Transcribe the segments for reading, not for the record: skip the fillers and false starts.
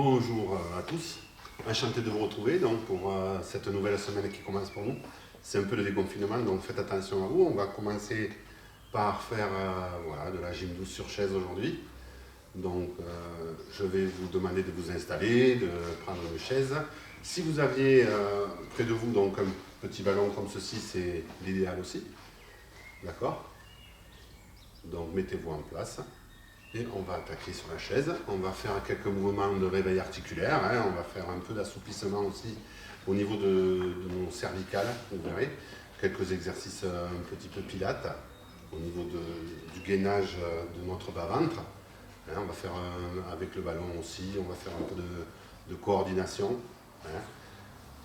Bonjour à tous, enchanté de vous retrouver donc, pour cette nouvelle semaine qui commence pour nous. C'est un peu le déconfinement, donc faites attention à vous. On va commencer par faire voilà, de la gym douce sur chaise aujourd'hui. Donc je vais vous demander de vous installer, de prendre une chaise. Si vous aviez près de vous donc, un petit ballon comme ceci, c'est l'idéal aussi. D'accord? Donc mettez-vous en place. Et on va attaquer sur la chaise, on va faire quelques mouvements de réveil articulaire, hein. On va faire un peu d'assouplissement aussi au niveau de nos cervicales, vous verrez, quelques exercices un petit peu pilates, au niveau du gainage de notre bas-ventre, hein. On va faire avec le ballon aussi, on va faire un peu de coordination, hein.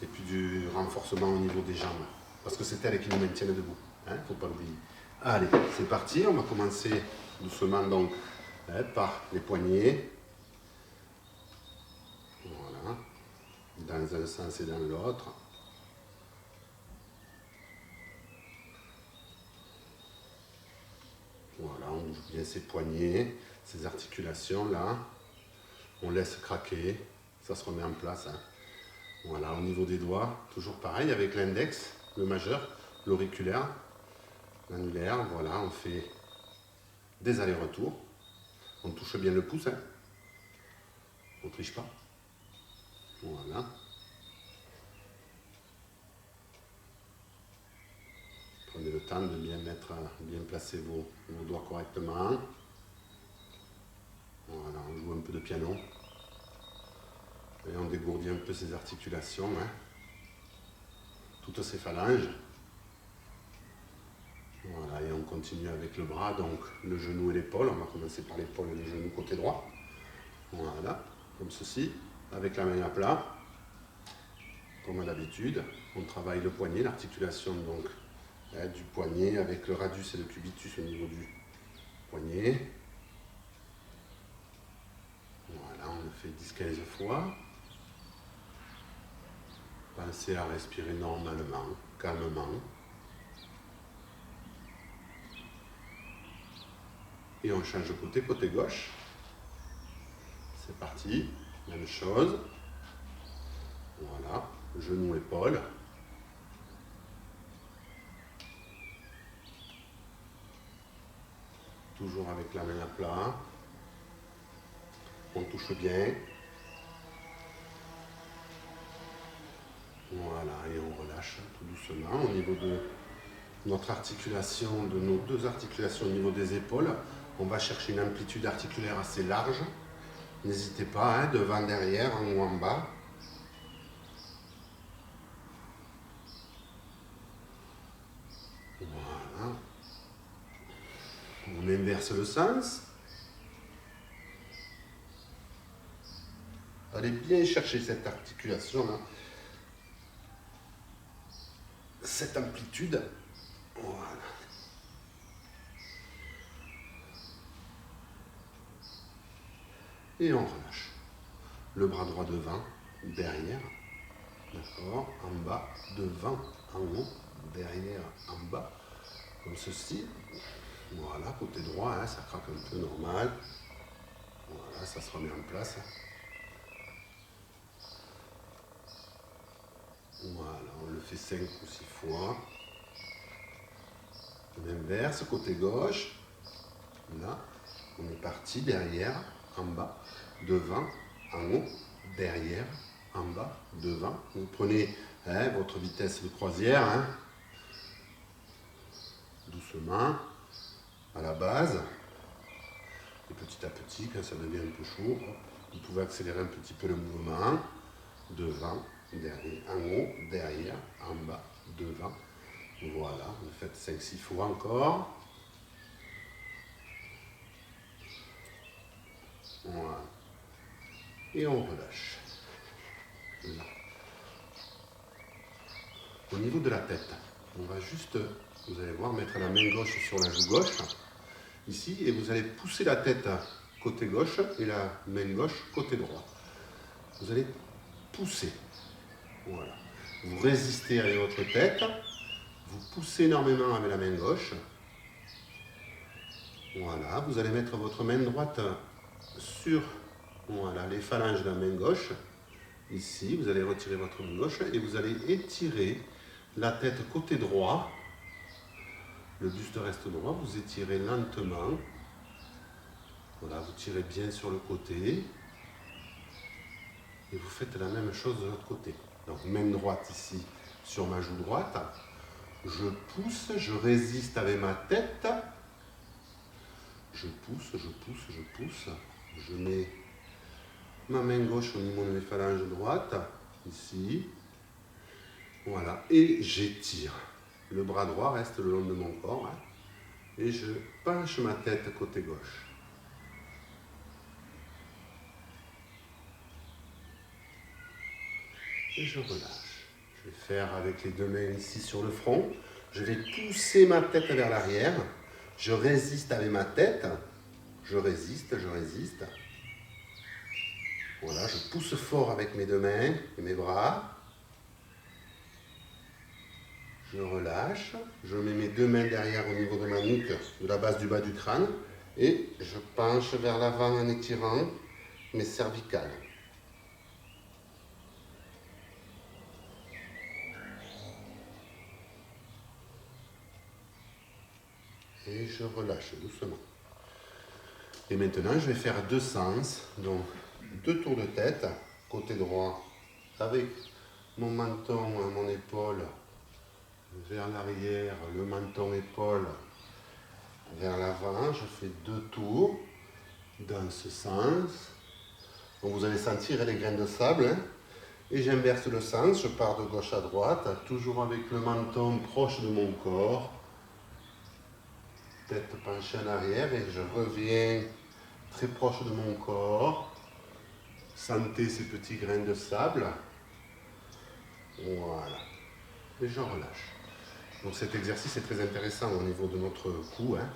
Et puis du renforcement au niveau des jambes, parce que c'est elles qui nous maintiennent debout, il ne faut pas l'oublier. Allez, c'est parti, on va commencer doucement donc. Par les poignets, voilà, dans un sens et dans l'autre. Voilà, on bouge bien ses poignets, ces articulations là. On laisse craquer, ça se remet en place. Hein. Voilà, au niveau des doigts, toujours pareil avec l'index, le majeur, l'auriculaire, l'annulaire. Voilà, on fait des allers-retours. On touche bien le pouce, hein. On ne triche pas. Voilà. Prenez le temps de bien placer vos doigts correctement. Voilà, on joue un peu de piano. Et on dégourdit un peu ses articulations, hein. Toutes ces phalanges. Voilà, et on continue avec le bras, donc le genou et l'épaule. On va commencer par l'épaule et le genou côté droit. Voilà, comme ceci, avec la main à plat. Comme d'habitude, on travaille le poignet, l'articulation donc du poignet avec le radius et le cubitus au niveau du poignet. Voilà, on le fait 10-15 fois. Pensez à respirer normalement, calmement. Et on change de côté gauche. C'est parti, même chose. Voilà, genou, épaule. Toujours avec la main à plat. On touche bien. Voilà, et on relâche tout doucement au niveau de notre articulation, de nos deux articulations au niveau des épaules. On va chercher une amplitude articulaire assez large. N'hésitez pas, hein, devant, derrière, en haut, en bas. Voilà. On inverse le sens. Allez bien chercher cette articulation-là. Cette amplitude. Voilà. Et on relâche. Le bras droit devant, derrière. D'accord. En bas, devant, en haut, derrière, en bas. Comme ceci. Voilà, côté droit, hein, ça craque un peu normal. Voilà, ça se remet en place. Voilà, on le fait 5 ou 6 fois. On inverse, côté gauche. Là, on est parti, derrière, en bas, devant, en haut, derrière, en bas, devant. Vous prenez votre vitesse de croisière, hein, doucement, à la base. Et petit à petit, quand ça devient un peu chaud, vous pouvez accélérer un petit peu le mouvement. Devant, derrière, en haut, derrière, en bas, devant. Voilà, vous faites 5-6 fois encore. Voilà. Et on relâche. Là. Au niveau de la tête, on va juste, vous allez voir, mettre la main gauche sur la joue gauche, ici, et vous allez pousser la tête côté gauche et la main gauche côté droit. Vous allez pousser. Voilà. Vous résistez avec votre tête, vous poussez énormément avec la main gauche. Voilà, vous allez mettre votre main droite sur Voilà, les phalanges de la main gauche. Ici, vous allez retirer votre main gauche et vous allez étirer la tête côté droit. Le buste reste droit, vous étirez lentement. Voilà, vous tirez bien sur le côté. Et vous faites la même chose de l'autre côté. Donc, main droite ici sur ma joue droite. Je pousse, je résiste avec ma tête. Je pousse, je pousse, je pousse. Je mets ma main gauche au niveau de mes phalanges droites. Ici. Voilà. Et j'étire. Le bras droit reste le long de mon corps. Hein, et je penche ma tête côté gauche. Et je relâche. Je vais faire avec les deux mains ici sur le front. Je vais pousser ma tête vers l'arrière. Je résiste avec ma tête. Je résiste, je résiste. Voilà, je pousse fort avec mes deux mains et mes bras. Je relâche. Je mets mes deux mains derrière au niveau de ma nuque, de la base du bas du crâne. Et je penche vers l'avant en étirant mes cervicales. Et je relâche doucement. Et maintenant, je vais faire deux sens, donc deux tours de tête, côté droit, avec mon menton, mon épaule vers l'arrière, le menton, épaule vers l'avant. Je fais deux tours dans ce sens. Donc vous allez sentir les grains de sable. Hein, et j'inverse le sens, je pars de gauche à droite, toujours avec le menton proche de mon corps. Tête penchée en arrière et je reviens très proche de mon corps. Sentez ces petits grains de sable. Voilà. Et je relâche. Donc cet exercice est très intéressant au niveau de notre cou, hein,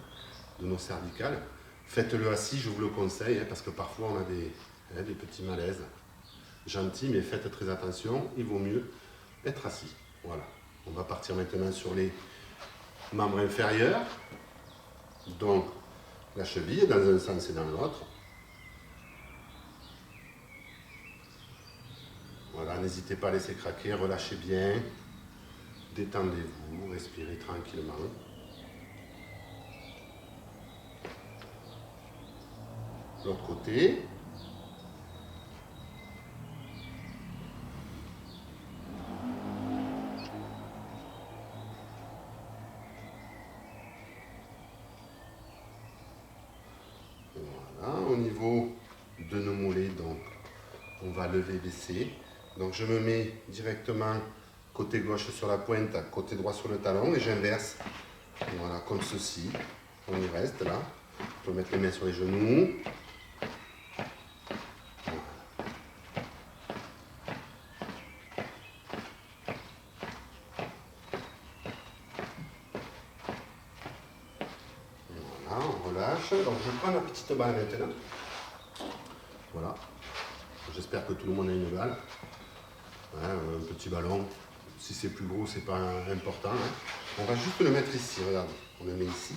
de nos cervicales. Faites-le assis, je vous le conseille, hein, parce que parfois on a des petits malaises. Gentils, mais faites très attention, il vaut mieux être assis. Voilà. On va partir maintenant sur les membres inférieurs. Donc, la cheville dans un sens et dans l'autre. Voilà, n'hésitez pas à laisser craquer, relâchez bien. Détendez-vous, respirez tranquillement. L'autre côté. Voilà, au niveau de nos mollets, donc, on va lever, baisser. Donc, je me mets directement côté gauche sur la pointe, côté droit sur le talon et j'inverse. Voilà, comme ceci. On y reste là. On peut mettre les mains sur les genoux. Voilà, on relâche. Donc, je prends la petite balle maintenant. Voilà. J'espère que tout le monde a une balle. Hein, un petit ballon. Si c'est plus gros, c'est pas important. Hein. On va juste le mettre ici, regardez. On le met ici.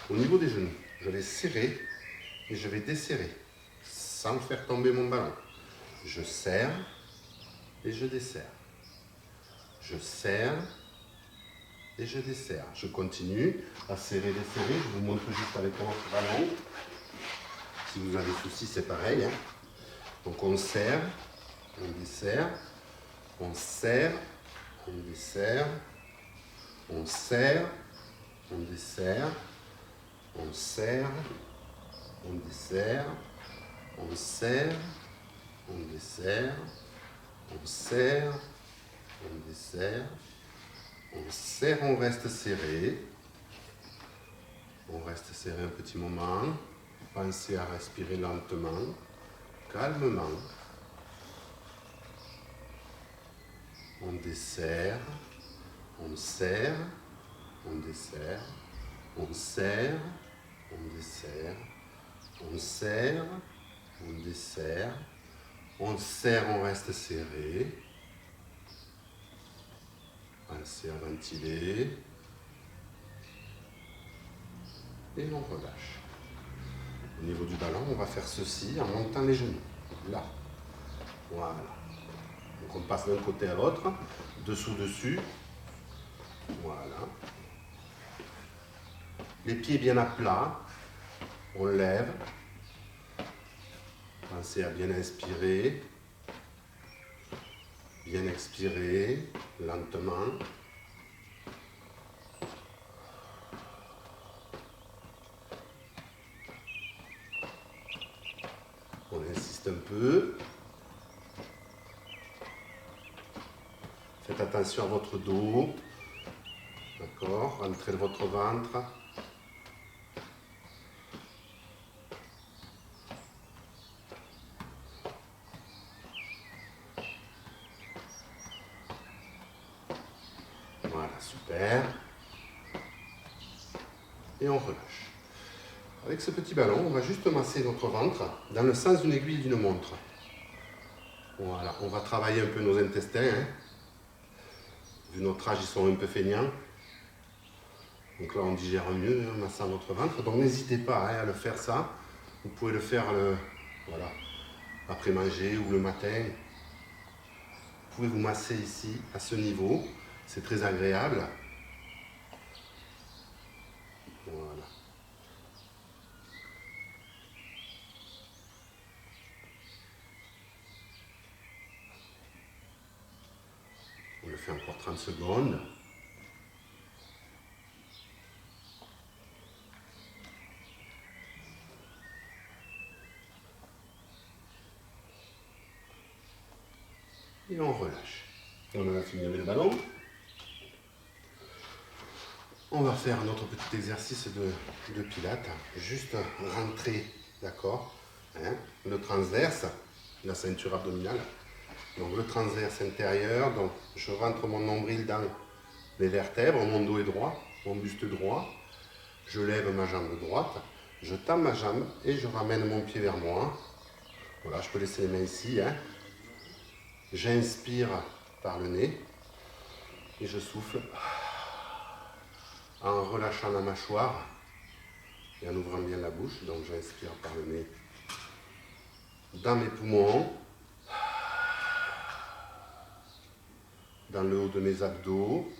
Au niveau des genoux, je vais serrer et je vais desserrer sans faire tomber mon ballon. Je serre et je desserre. Je serre et je desserre. Je continue à serrer, desserrer. Je vous montre juste avec mon ballon. Si vous avez souci, c'est pareil. Hein. Donc on serre, on desserre, on serre, on desserre, on serre, on desserre, on serre, on desserre, on serre, on desserre, on serre, on desserre, on serre, on reste serré. On reste serré un petit moment. Pensez à respirer lentement, calmement. On desserre, on serre, on desserre, on serre, on desserre, on serre, on desserre, on serre, on reste serré. Pensez à ventiler. Et on relâche. Au niveau du ballon, on va faire ceci en montant les genoux. là. Voilà. Donc on passe d'un côté à l'autre, dessous-dessus. Voilà. Les pieds bien à plat. On lève. Pensez à bien inspirer. Bien expirer, lentement. On insiste un peu. Faites attention à votre dos. D'accord? Rentrez votre ventre. Voilà, super. Et on relâche. Avec ce petit ballon, on va juste masser notre ventre dans le sens d'une aiguille d'une montre. Voilà, on va travailler un peu nos intestins. Hein. Vu notre âge, ils sont un peu feignants. Donc là, on digère mieux en massant notre ventre. Donc n'hésitez pas hein, à le faire ça. Vous pouvez le faire voilà, après manger ou le matin. Vous pouvez vous masser ici, à ce niveau. C'est très agréable. Voilà. On le fait encore 30 secondes. Et on relâche. On a fini avec le ballon. On va faire notre petit exercice de pilates. Juste rentrer, d'accord, hein, le transverse, la ceinture abdominale. Donc le transverse intérieur, donc je rentre mon nombril dans les vertèbres, mon dos est droit, mon buste droit. Je lève ma jambe droite, je tends ma jambe et je ramène mon pied vers moi. Voilà, je peux laisser les mains ici. Hein. J'inspire par le nez et je souffle en relâchant la mâchoire et en ouvrant bien la bouche. Donc j'inspire par le nez dans mes poumons, dans le haut de mes abdos.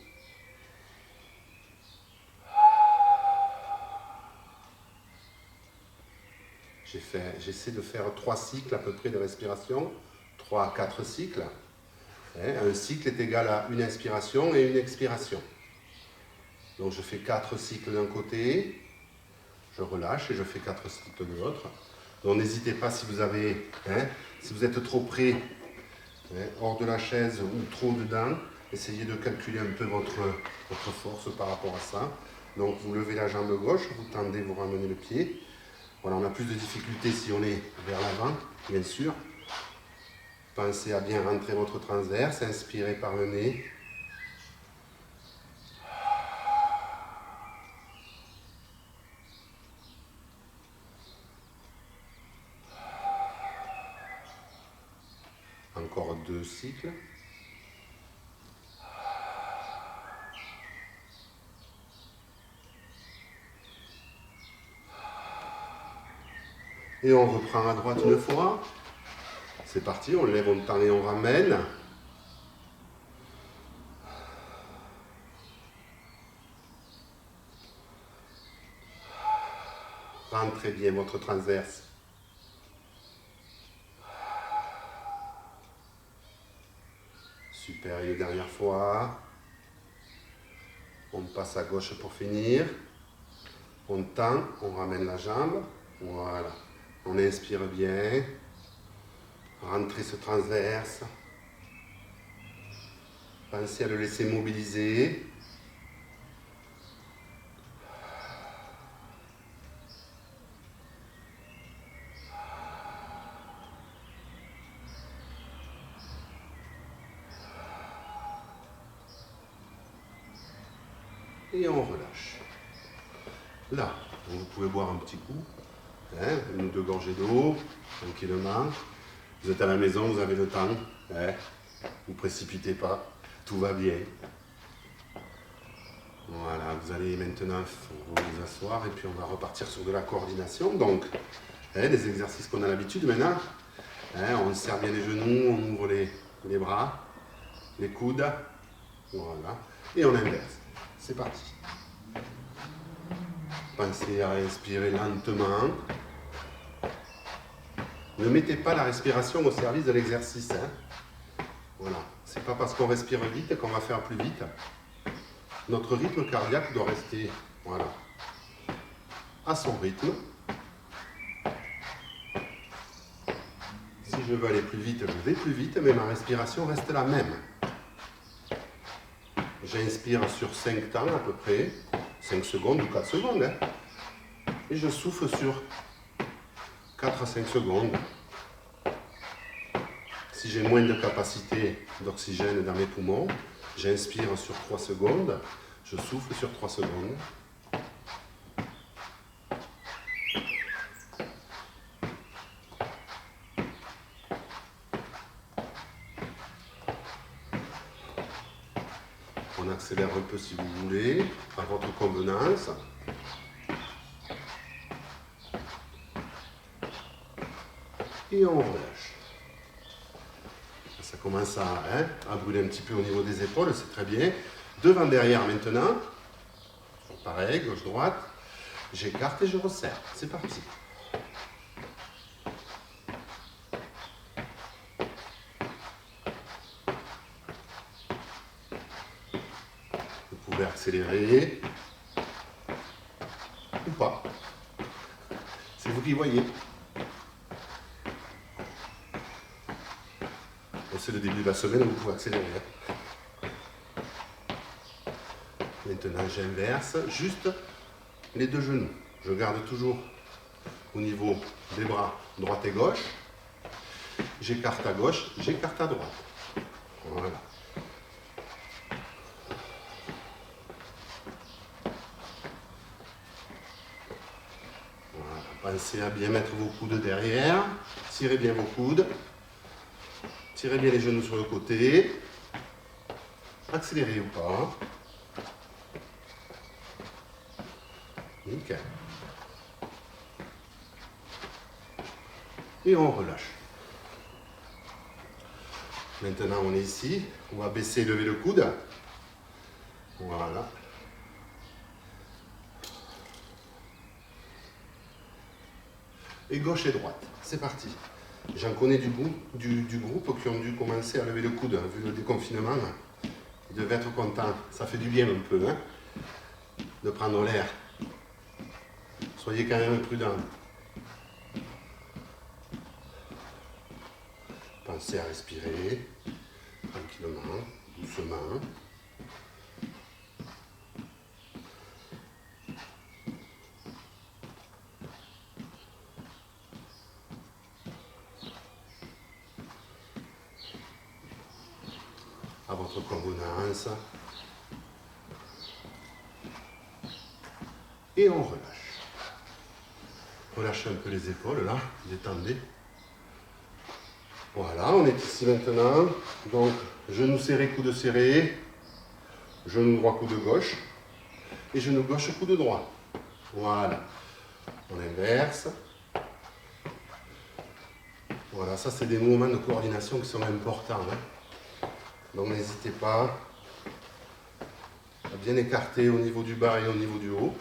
J'essaie de faire 3 cycles à peu près de respiration, 3 à 4 cycles. Un cycle est égal à une inspiration et une expiration. Donc je fais 4 cycles d'un côté, je relâche et je fais 4 cycles de l'autre. Donc n'hésitez pas si vous avez, si vous êtes trop près, hors de la chaise ou trop dedans, essayez de calculer un peu votre force par rapport à ça. Donc vous levez la jambe gauche, vous tendez, vous ramenez le pied. Voilà, on a plus de difficultés si on est vers l'avant, bien sûr. Pensez à bien rentrer votre transverse, inspirez par le nez. Encore 2 cycles. Et on reprend à droite une fois. C'est parti, on lève, on tend et on ramène. Rentrez bien votre transverse. Super, et une dernière fois. On passe à gauche pour finir. On tend, on ramène la jambe. Voilà. On inspire bien. Rentrez ce transverse. Pensez à le laisser mobiliser. Et on relâche. Là, vous pouvez boire un petit coup, une ou 2 gorgées d'eau, tranquillement. Vous êtes à la maison, vous avez le temps, vous ne précipitez pas, tout va bien. Voilà, vous allez maintenant vous asseoir et puis on va repartir sur de la coordination. Donc, les exercices qu'on a l'habitude maintenant, Hein, on serre bien les genoux, on ouvre les bras, les coudes. Voilà. Et on inverse. C'est parti. Pensez à respirer lentement. Ne mettez pas la respiration au service de l'exercice. Hein. Voilà. C'est pas parce qu'on respire vite qu'on va faire plus vite. Notre rythme cardiaque doit rester, voilà, à son rythme. Si je veux aller plus vite, je vais plus vite, mais ma respiration reste la même. J'inspire sur 5 temps à peu près, 5 secondes ou 4 secondes. Hein. Et je souffle sur 4 à 5 secondes. Si j'ai moins de capacité d'oxygène dans mes poumons, j'inspire sur 3 secondes, je souffle sur 3 secondes. On accélère un peu si vous voulez, à votre convenance. Et on relâche. Ça commence à brûler un petit peu au niveau des épaules, c'est très bien. Devant, derrière maintenant. Pareil, gauche-droite. J'écarte et je resserre. C'est parti. Vous pouvez accélérer ou pas. C'est vous qui voyez. C'est le début de la semaine où vous pouvez accélérer. Maintenant, j'inverse juste les deux genoux. Je garde toujours au niveau des bras droite et gauche. J'écarte à gauche, j'écarte à droite. Voilà. Voilà. Pensez à bien mettre vos coudes derrière. Tirez bien vos coudes. Tirez bien les genoux sur le côté. Accélérez ou pas. Nickel. Et on relâche. Maintenant, on est ici. On va baisser et lever le coude. Voilà. Et gauche et droite. C'est parti. J'en connais du groupe qui ont dû commencer à lever le coude, vu le déconfinement. Ils devaient être contents. Ça fait du bien un peu, hein, de prendre l'air. Soyez quand même prudents. Pensez à respirer tranquillement, doucement. À votre convenance. Et on relâche. Relâchez un peu les épaules là, détendez. Voilà, on est ici maintenant. Donc, genou serré, coude serré. Genou droit, coude gauche. Et genou gauche, coude droit. Voilà. On inverse. Voilà, ça c'est des mouvements de coordination qui sont importants. Hein. Donc n'hésitez pas à bien écarter au niveau du bas et au niveau du haut.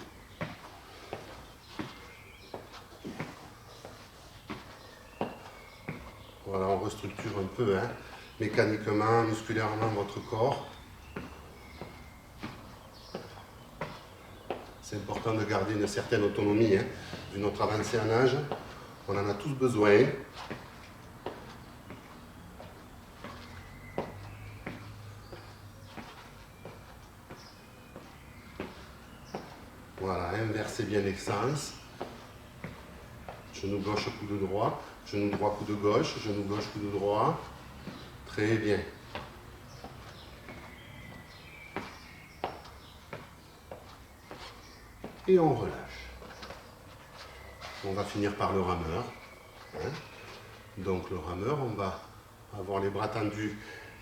Voilà, on restructure un peu, hein, mécaniquement, musculairement votre corps. C'est important de garder une certaine autonomie. Hein. Vu notre avancée en âge, on en a tous besoin. Voilà, inversez bien les sens. Genou gauche, coude droit. Genou droit, coude gauche. Genou gauche, coude droit. Très bien. Et on relâche. On va finir par le rameur. Hein. Donc le rameur, on va avoir les bras tendus,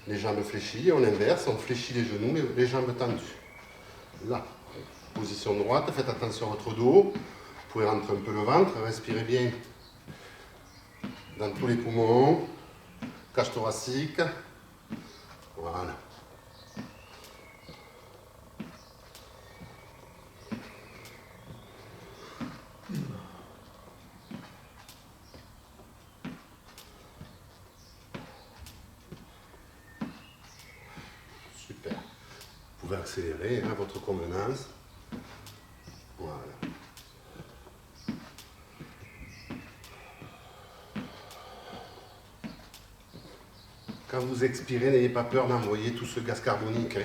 les jambes fléchies. On inverse, on fléchit les genoux, les jambes tendues. Là, position droite, faites attention à votre dos. Vous pouvez rentrer un peu le ventre, respirez bien dans tous les poumons, cage thoracique. Voilà. Super. Vous pouvez accélérer à votre convenance. Voilà. Quand vous expirez, n'ayez pas peur d'envoyer tout ce gaz carbonique.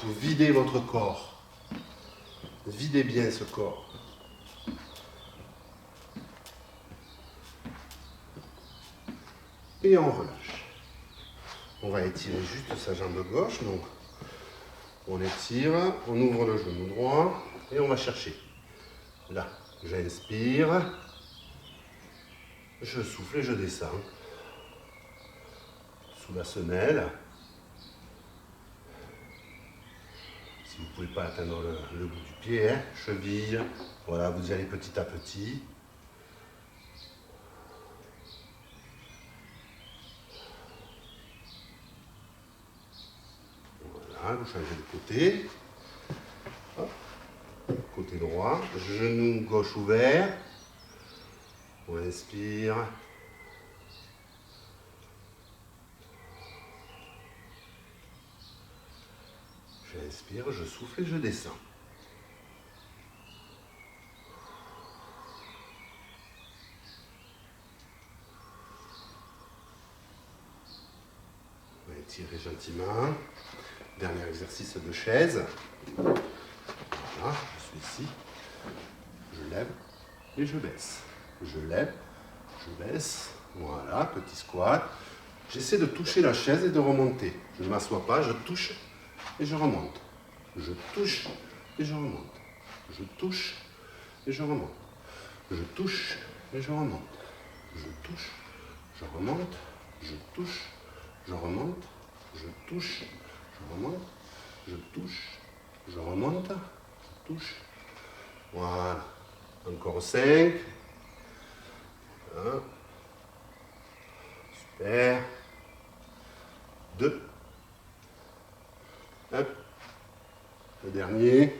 Vous videz votre corps. Videz bien ce corps. Et on relâche. On va étirer juste sa jambe gauche. Donc, on étire, on ouvre le genou droit et on va chercher. Là, j'inspire, je souffle et je descends. Sous la semelle. Si vous ne pouvez pas atteindre le bout du pied, hein, cheville, voilà, vous y allez petit à petit. Voilà, vous changez de côté. Hop. Côté droit, genou gauche ouvert. On inspire. J'inspire, je souffle et je descends. On va étirer gentiment. Dernier exercice de chaise. Voilà, je suis ici. Je lève et je baisse. Je lève, je baisse. Voilà, petit squat. J'essaie de toucher la chaise et de remonter. Je ne m'assois pas, je touche et je remonte. Je touche et je remonte. Je touche et je remonte. Je touche et je remonte. Je touche, je remonte. Je touche, je remonte. Je touche, je remonte. Je touche, je remonte. Je touche. Voilà. Encore 5. Voilà. Super. 2. Hop. Le dernier.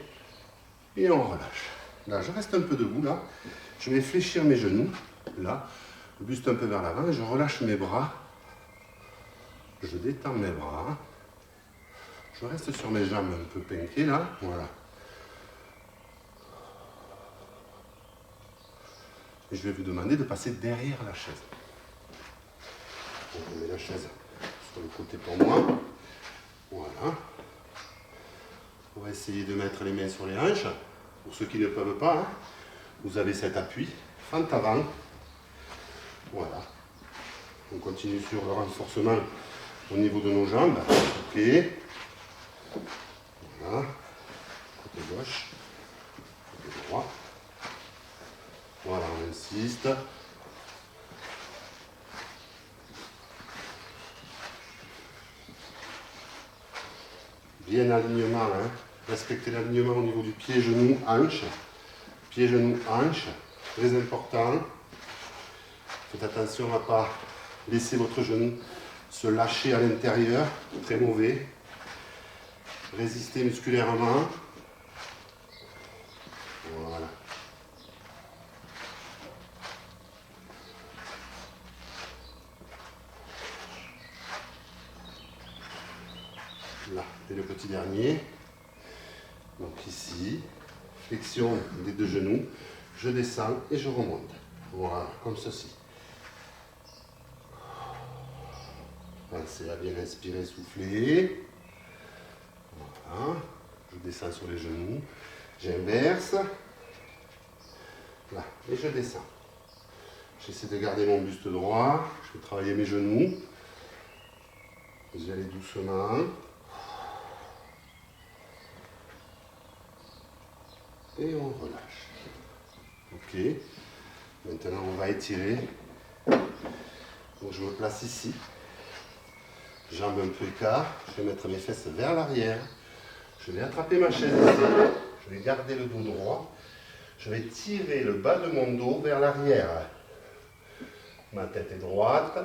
Et on relâche. Là, je reste un peu debout, là. Je vais fléchir mes genoux. Là. Le buste un peu vers l'avant. Et je relâche mes bras. Je détends mes bras. Je reste sur mes jambes un peu pinkées, là. Voilà. Et je vais vous demander de passer derrière la chaise. On met la chaise sur le côté pour moi. Voilà. On va essayer de mettre les mains sur les hanches. Pour ceux qui ne peuvent pas, hein, vous avez cet appui. Fente avant. Voilà. On continue sur le renforcement au niveau de nos jambes. Ok. Voilà. Côté gauche. Côté droit. Voilà, on insiste. Bien alignement, hein. Respectez l'alignement au niveau du pied, genou, hanche. Pied, genou, hanche. Très important. Faites attention à ne pas laisser votre genou se lâcher à l'intérieur. Très mauvais. Résistez musculairement. Voilà. Là, et le petit dernier. Donc ici, flexion des deux genoux, je descends et je remonte. Voilà, comme ceci. Pensez à bien inspirer, souffler. Voilà, je descends sur les genoux, j'inverse. Là, et je descends. J'essaie de garder mon buste droit, je vais travailler mes genoux. J'y aller doucement. Et on relâche. Ok. Maintenant, on va étirer. Donc, je me place ici. Jambes un peu écart. Je vais mettre mes fesses vers l'arrière. Je vais attraper ma chaise ici. Je vais garder le dos droit. Je vais tirer le bas de mon dos vers l'arrière. Ma tête est droite,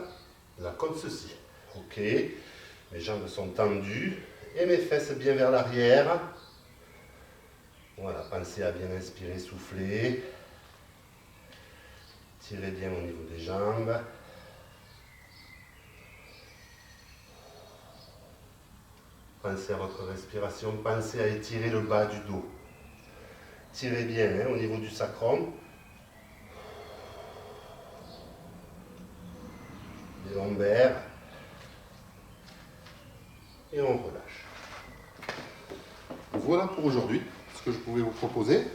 là comme ceci. Ok, mes jambes sont tendues et mes fesses bien vers l'arrière. Voilà, pensez à bien inspirer, souffler. Tirez bien au niveau des jambes. Pensez à votre respiration, pensez à étirer le bas du dos. Tirez bien au niveau du sacrum. Les lombaires. Et on relâche. Voilà pour aujourd'hui ce que je pouvais vous proposer.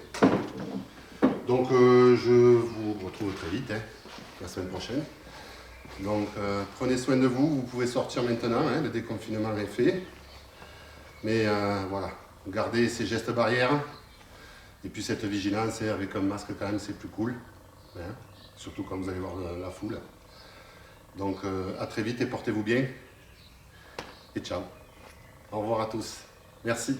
Donc je vous retrouve très vite, la semaine prochaine. Donc prenez soin de vous, vous pouvez sortir maintenant, le déconfinement est fait. Mais voilà, gardez ces gestes barrières. Et puis cette vigilance, avec un masque quand même, c'est plus cool. Surtout quand vous allez voir la foule. Donc à très vite et portez-vous bien. Et ciao. Au revoir à tous. Merci.